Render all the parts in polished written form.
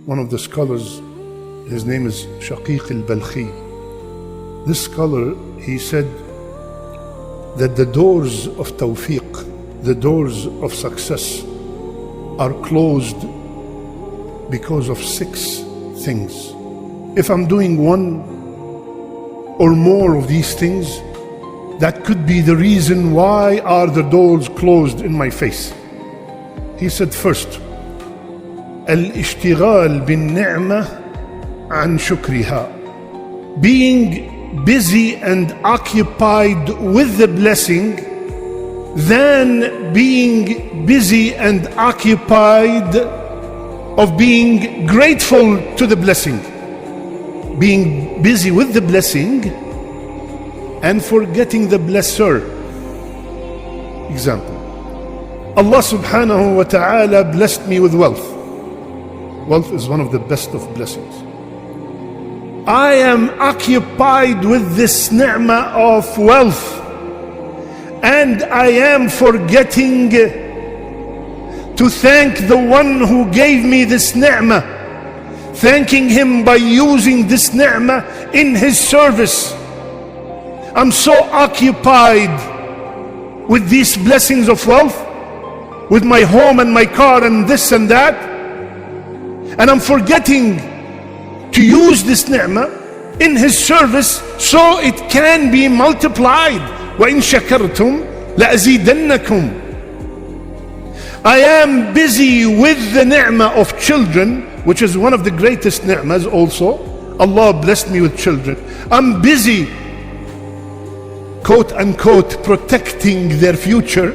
one of the scholars, his name is Shaqiq al-Balkhi. This scholar, he said that the doors of tawfiq, the doors of success are closed because of 6 things. If I'm doing one or more of these things, that could be the reason why are the doors closed in my face. He said, first, al-ishtighal bin-ni'mah an shukriha, being busy and occupied with the blessing than being busy and occupied of being grateful to the blessing. Being busy with the blessing and forgetting the blesser. Example, Allah subhanahu wa ta'ala blessed me with wealth. Wealth is one of the best of blessings. I am occupied with this ni'mah of wealth, and I am forgetting to thank the one who gave me this ni'mah, thanking him by using this ni'mah in his service. I'm so occupied with these blessings of wealth, with my home and my car and this and that, and I'm forgetting to use this ni'mah in his service so it can be multiplied. وَإِن شَكَرْتُمْ لَأَزِيدَنَّكُمْ. I am busy with the ni'mah of children, which is one of the greatest ni'mahs also. Allah blessed me with children. I'm busy, quote unquote, protecting their future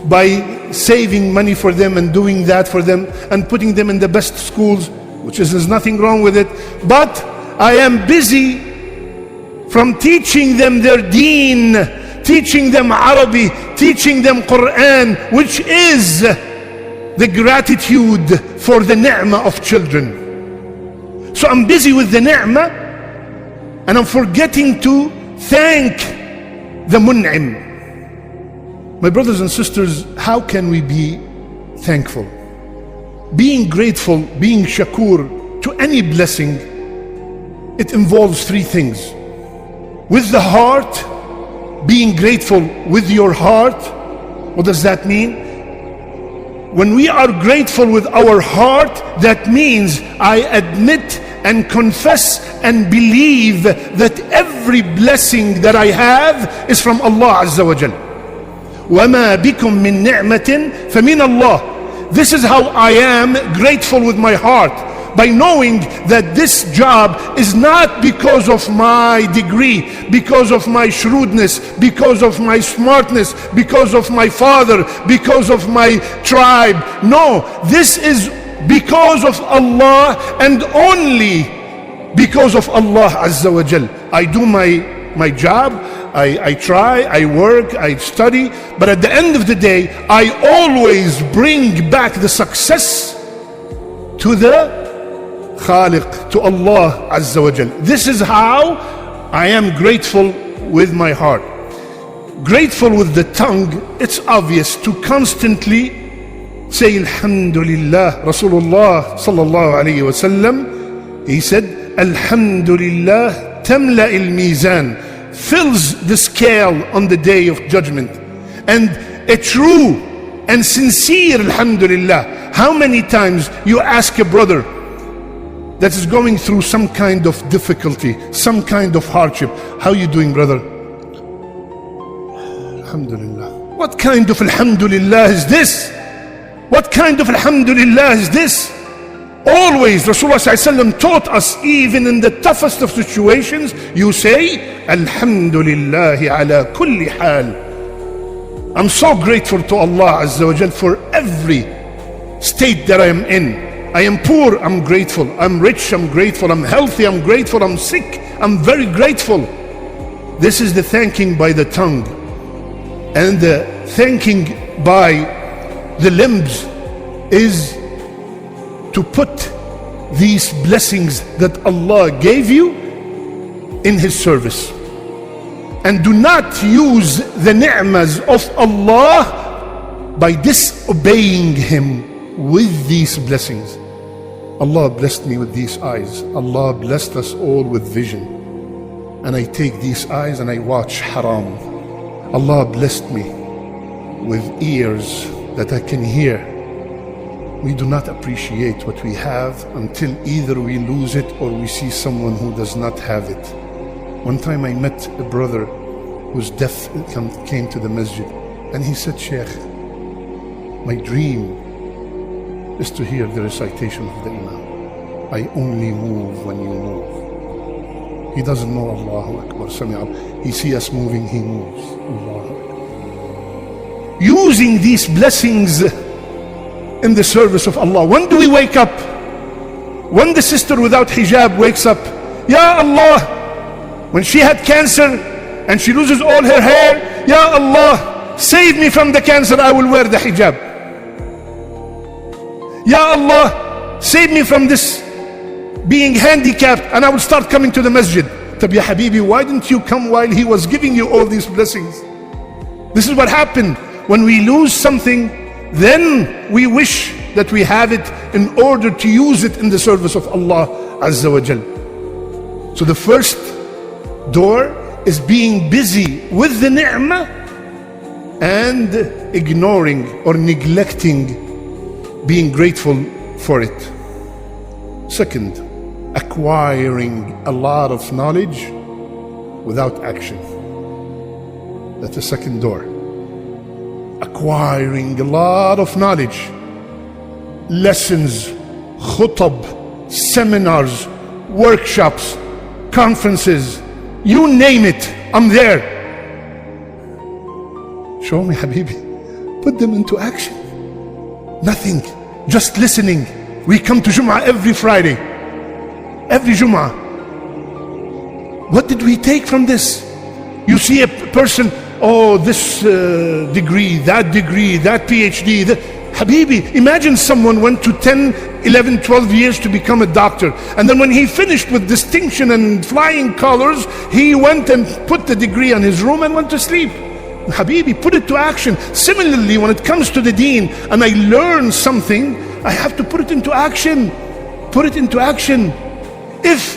by saving money for them and doing that for them and putting them in the best schools, which is, there's nothing wrong with it. But I am busy from teaching them their deen, teaching them Arabic, teaching them Quran, which is the gratitude for the ni'mah of children. So I'm busy with the ni'mah and I'm forgetting to thank the mun'im. My brothers and sisters, how can we be thankful? Being grateful, being shakur to any blessing, it involves 3 things. With the heart, being grateful with your heart. What does that mean? When we are grateful with our heart, that means I admit and confess and believe that every blessing that I have is from Allah Azza wa Jal. وَمَا بِكُم مِّن نِعْمَةٍ فَمِنَ اللَّهِ. This is how I am grateful with my heart, by knowing that this job is not because of my degree, because of my shrewdness, because of my smartness, because of my father, because of my tribe. No, this is because of Allah and only because of Allah Azza wa Jal. I do my job, I try, I work, I study, but at the end of the day, I always bring back the success to the Khaliq, to Allah Azza wa Jal. This is how I am grateful with my heart. Grateful with the tongue, it's obvious to constantly say Alhamdulillah. Rasulullah sallallahu alayhi wa sallam, he said, Alhamdulillah tamla il-mizan, fills the scale on the day of judgment. And a true and sincere Alhamdulillah. How many times you ask a brother that is going through some kind of difficulty, some kind of hardship, how you doing, brother? Alhamdulillah. What kind of Alhamdulillah is this? What kind of Alhamdulillah is this? Always Rasulullah ﷺ taught us, even in the toughest of situations, you say Alhamdulillah ala kulli hal. I'm so grateful to Allah Azza wa Jal for every state that I am in. I am poor, I'm grateful. I'm rich, I'm grateful. I'm healthy, I'm grateful. I'm sick, I'm very grateful. This is the thanking by the tongue. And the thanking by the limbs is to put these blessings that Allah gave you in His service. And do not use the ni'mas of Allah by disobeying Him with these blessings. Allah blessed me with these eyes. Allah blessed us all with vision. And I take these eyes and I watch haram. Allah blessed me with ears that I can hear. We do not appreciate what we have until either we lose it or we see someone who does not have it. One time I met a brother who's deaf, came to the masjid, and he said, Sheikh, my dream is to hear the recitation of the Imam. I only move when you move. He doesn't know Allahu Akbar, Sami'a. He sees us moving, he moves. Allahu Akbar. Using these blessings in the service of Allah. When do we wake up? When the sister without hijab wakes up, Ya Allah, when she had cancer and she loses all her hair, Ya Allah, save me from the cancer, I will wear the hijab. Ya Allah, save me from this being handicapped and I will start coming to the masjid. Tab ya Habibi, why didn't you come while he was giving you all these blessings? This is what happened. When we lose something, then we wish that we have it in order to use it in the service of Allah Azza wa Jal. So the first door is being busy with the ni'mah and ignoring or neglecting being grateful for it. Second, acquiring a lot of knowledge without action. That's the second door. Acquiring a lot of knowledge, lessons, khutbah, seminars, workshops, conferences, you name it, I'm there. Show me, Habibi. Put them into action. Nothing, just listening. We come to Jum'ah every Friday, every Jum'ah. What did we take from this? You see a person, oh, this degree, that PhD, Habibi, imagine someone went to 10, 11, 12 years to become a doctor. And then when he finished with distinction and flying colors, he went and put the degree on his room and went to sleep. Habibi, put it to action. Similarly, when it comes to the deen and I learn something, I have to put it into action. Put it into action. If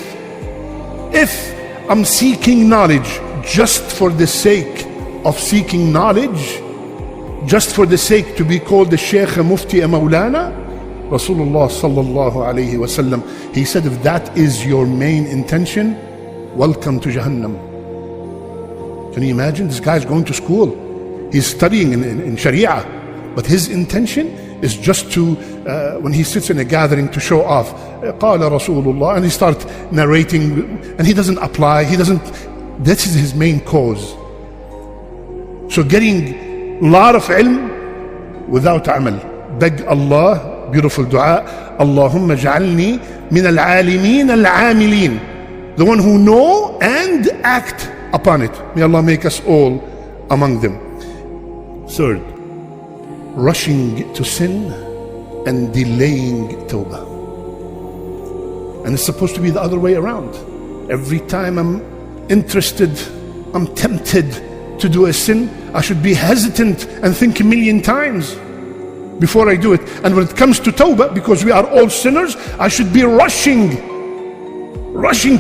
I'm seeking knowledge just for the sake of seeking knowledge, just for the sake to be called a Sheikh, a Mufti, a Maulana, Rasulullah sallallahu alayhi wa sallam, he said, if that is your main intention, welcome to Jahannam. Can you imagine? This guy's going to school, he's studying in Sharia, but his intention is just to, when he sits in a gathering, to show off. قال Rasulullah, and he starts narrating, and he doesn't apply, this is his main cause. So getting a lot of ilm without amal. Beg Allah, beautiful dua, Allahumma ja'alni min al-alimin al-amilin, the one who know and act upon it. May Allah make us all among them. Third, rushing to sin and delaying Tawbah. And it's supposed to be the other way around. Every time I'm interested, I'm tempted to do a sin, I should be hesitant and think a million times before I do it. And when it comes to Tawbah, because we are all sinners, I should be rushing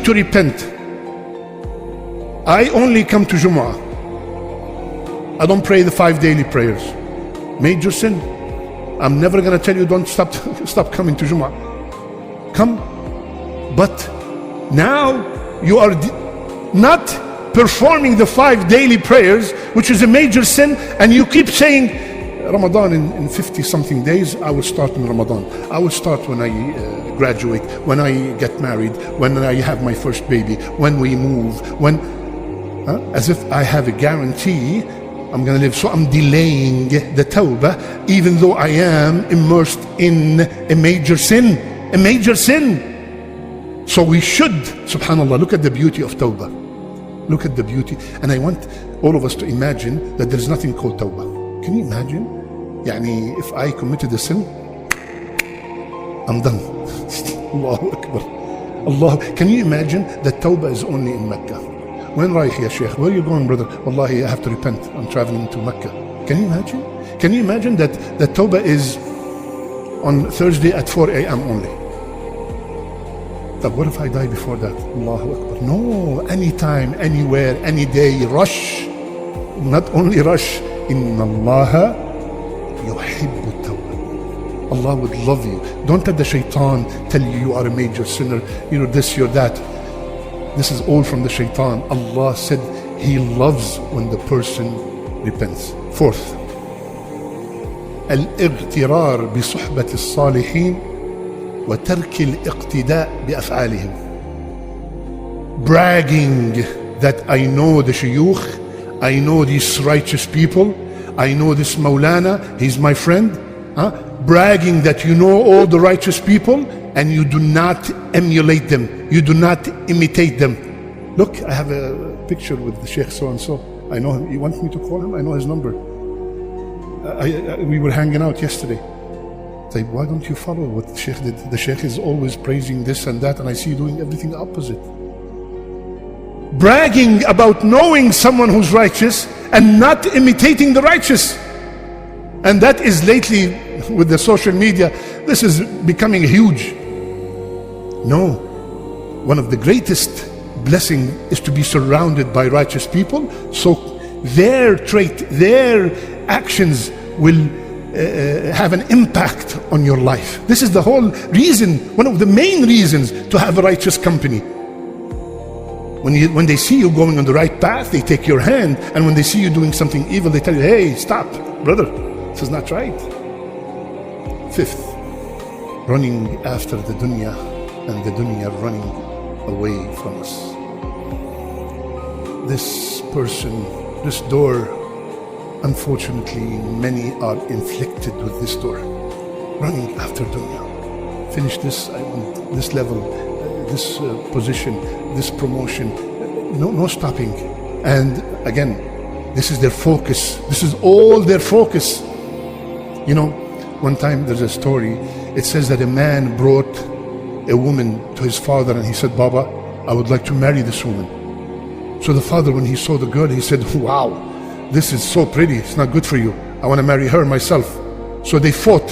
to repent. I only come to Jumu'ah. I don't pray the 5 daily prayers. Major sin. I'm never going to tell you don't stop coming to Jumu'ah. Come. But now you are not performing the 5 daily prayers, which is a major sin, and you keep saying, Ramadan in 50 something days, I will start in Ramadan. I will start when I graduate, when I get married, when I have my first baby, when we move, as if I have a guarantee I'm going to live. So I'm delaying the Tawbah, even though I am immersed in a major sin. A major sin. So we should, subhanAllah, look at the beauty of Tawbah. Look at the beauty. And I want all of us to imagine that there is nothing called Tawbah. Can you imagine? Yani, if I committed a sin, I'm done. Allahu Akbar. Allah. Can you imagine that Tawbah is only in Mecca? When رايح يا شيخ? Where are you going, brother? Wallahi, I have to repent. I'm traveling to Mecca. Can you imagine? Can you imagine that Tawbah is on Thursday at 4 a.m. only? But what if I die before that? Allahu Akbar. No, anytime, anywhere, any day, rush. Not only rush, Inna Allaha yuhibbu tawbah. Allah would love you. Don't let the shaitan tell you you are a major sinner, you're this, you're that. This is all from the shaitan. Allah said He loves when the person repents. Fourth, الاغترار بصحبة الصالحين وترك الاقتداء بأفعالهم. Bragging that I know the shuyukh, I know these righteous people, I know this Maulana, he's my friend. Bragging that you know all the righteous people and you do not emulate them, you do not imitate them. Look, I have a picture with the Sheikh so-and-so. I know him. You want me to call him? I know his number. We were hanging out yesterday. Say, why don't you follow what the Sheikh did? The Sheikh is always praising this and that, and I see you doing everything opposite. Bragging about knowing someone who's righteous and not imitating the righteous. And that is lately with the social media, this is becoming huge. No, one of the greatest blessing is to be surrounded by righteous people, so their trait, their actions will have an impact on your life. This is the whole reason, one of the main reasons to have a righteous company. When they see you going on the right path, they take your hand, and when they see you doing something evil, they tell you, hey, stop, brother, this is not right. Fifth, running after the dunya and the dunya running away from us. This person, this door, unfortunately many are inflicted with this door. Running after dunya. Finish this, I want this level, this position, this promotion. No stopping. And again, this is their focus. This is all their focus. You know, one time there's a story. It says that a man brought a woman to his father and he said, Baba, I would like to marry this woman. So the father, when he saw the girl, he said, wow, this is so pretty, it's not good for you. I want to marry her myself. So they fought,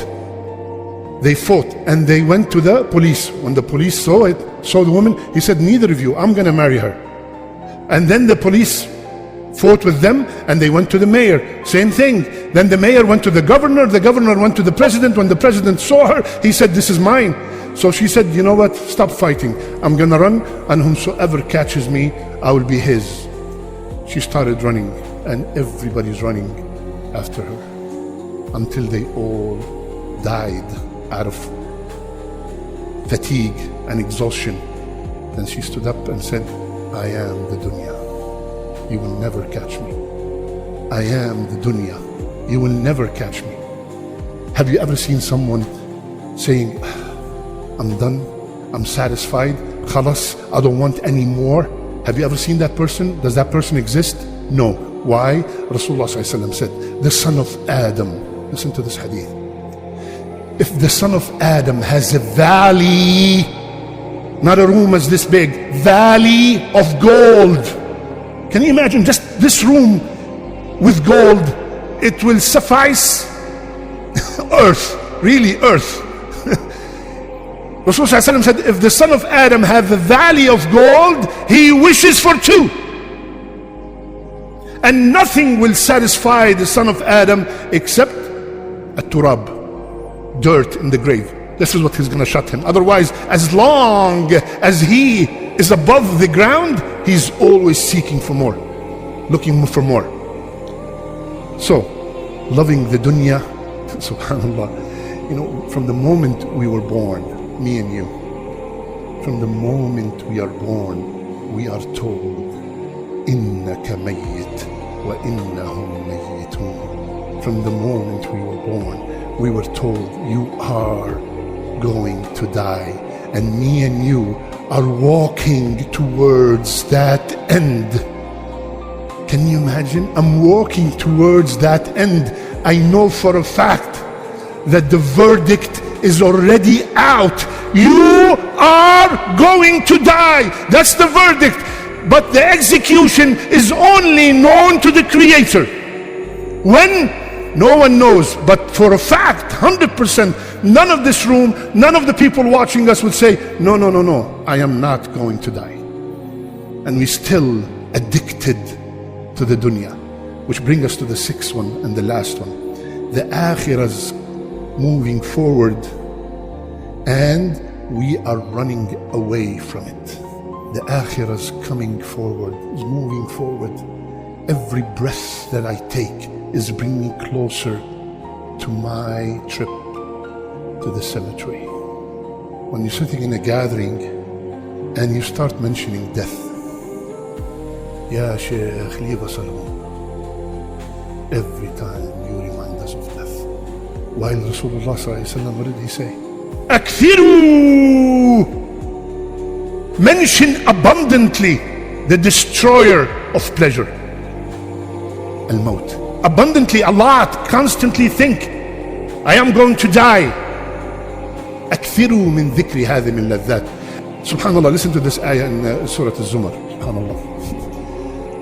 and they went to the police. When the police saw the woman, he said, neither of you, I'm going to marry her. And then the police fought with them, and they went to the mayor, same thing. Then the mayor went to the governor went to the president. When the president saw her, he said, this is mine. So she said, you know what, stop fighting, I'm gonna run, and whomsoever catches me, I will be his. She started running, and everybody's running after her until they all died out of fatigue and exhaustion. Then she stood up and said, I am the dunya, you will never catch me. I am the dunya, you will never catch me. Have you ever seen someone saying, I'm done, I'm satisfied, khalas, I don't want any more? Have you ever seen that person? Does that person exist? No. Why? Rasulullah said, the son of Adam, listen to this hadith, if the son of Adam has a valley, not a room as this big, valley of gold. Can you imagine just this room with gold? It will suffice earth, really earth. Rasulullah said, if the son of Adam have a valley of gold, he wishes for two. And nothing will satisfy the son of Adam except a turab, dirt in the grave. This is what is going to shut him. Otherwise, as long as he is above the ground, he's always seeking for more, looking for more. So, loving the dunya, subhanallah, you know, from the moment we were born, me and you, from the moment we are born, we are told, إِنَّكَ مَيِّتٌ وَإِنَّهُمْ مَيِّتُونَ. From the moment we were born, we were told, you are going to die, and me and you are walking towards that end. Can you imagine? I'm walking towards that end. I know for a fact that the verdict is already out. You are going to die. That's the verdict. But the execution is only known to the Creator. When? No one knows. But for a fact, 100%, none of this room, none of the people watching us would say, no, no, no, no, I am not going to die. And we're still addicted to the dunya. Which brings us to the sixth one and the last one. The Akhirah's moving forward and we are running away from it. The Akhirah's coming forward, is moving forward. Every breath that I take is bringing me closer to my trip to the cemetery. When you're sitting in a gathering and you start mentioning death, Ya Shaykh, leave us alone. Every time you remind us of death. While Rasulullah sallallahu alaihi wasallam, what did he say? Akthiru! Mention abundantly the destroyer of pleasure. Al-Maut. Abundantly, a lot, constantly think, I am going to die. Akthiru min dhikri hadhi min ladhat. Subhanallah, listen to this ayah in Surah Al-Zumar. Subhanallah.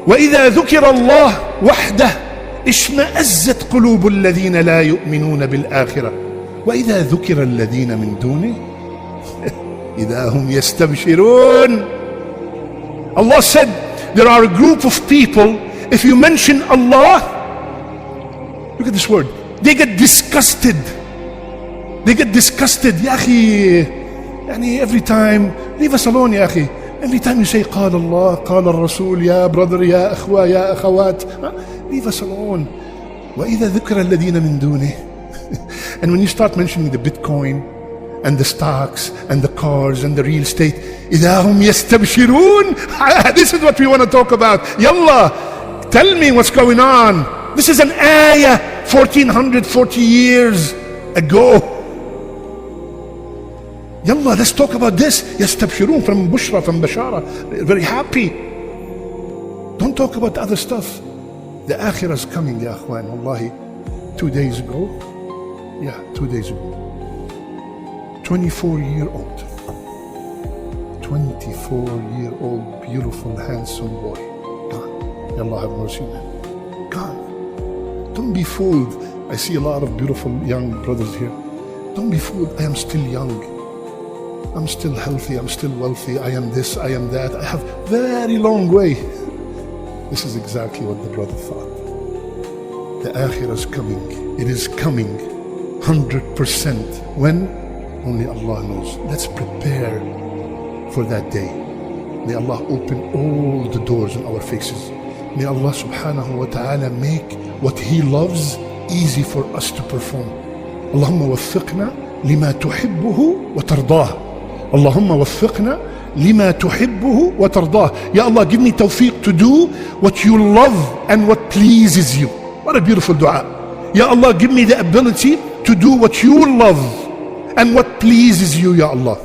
وَإِذَا ذُكِرَ اللَّهُ وَحْدَهُ اشمأزت قلوب الذين لا يؤمنون بالآخرة وإذا ذكر الذين من دونه إذا هم يستبشرون. Allah said there are a group of people, if you mention Allah, look at this word, they get disgusted. They get disgusted. Ya akhi, yani every time, leave us alone ya akhi. Every time you say قال الله قال الرسول, ya brother, ya akhwa, ya akhawat, leave us alone. وَإِذَا ذُكْرَ الَّذِينَ مِن دُونِهِ. And when you start mentioning the Bitcoin and the stocks and the cars and the real estate, إِذَا هُمْ يَسْتَبْشِرُونَ. This is what we want to talk about. Yalla, tell me what's going on. This is an ayah 1440 years ago. Yalla, let's talk about this. يَسْتَبْشِرُونَ, from Bushra, from Bashara. Very happy. Don't talk about other stuff. The Akhirah is coming, ya akhwan. Wallahi, 2 days ago, 24-year-old, 24-year-old, beautiful, handsome boy, gone. May Allah have mercy on him. Gone. Don't be fooled. I see a lot of beautiful young brothers here. Don't be fooled. I am still young. I'm still healthy. I'm still wealthy. I am this, I am that. I have very long way. This is exactly what the brother thought. The Akhirah is coming. It is coming 100%. When? Only Allah knows. Let's prepare for that day. May Allah open all the doors in our faces. May Allah subhanahu wa ta'ala make what He loves easy for us to perform. Allahumma waffiqna lima tuhibbuhu wa tardah. Allahumma waffiqna lima tuhibbuhu wa tardah. Ya Allah, give me tawfiq to do what you love and what pleases you. What a beautiful dua. Ya Allah, give me the ability to do what you love and what pleases you, Ya Allah.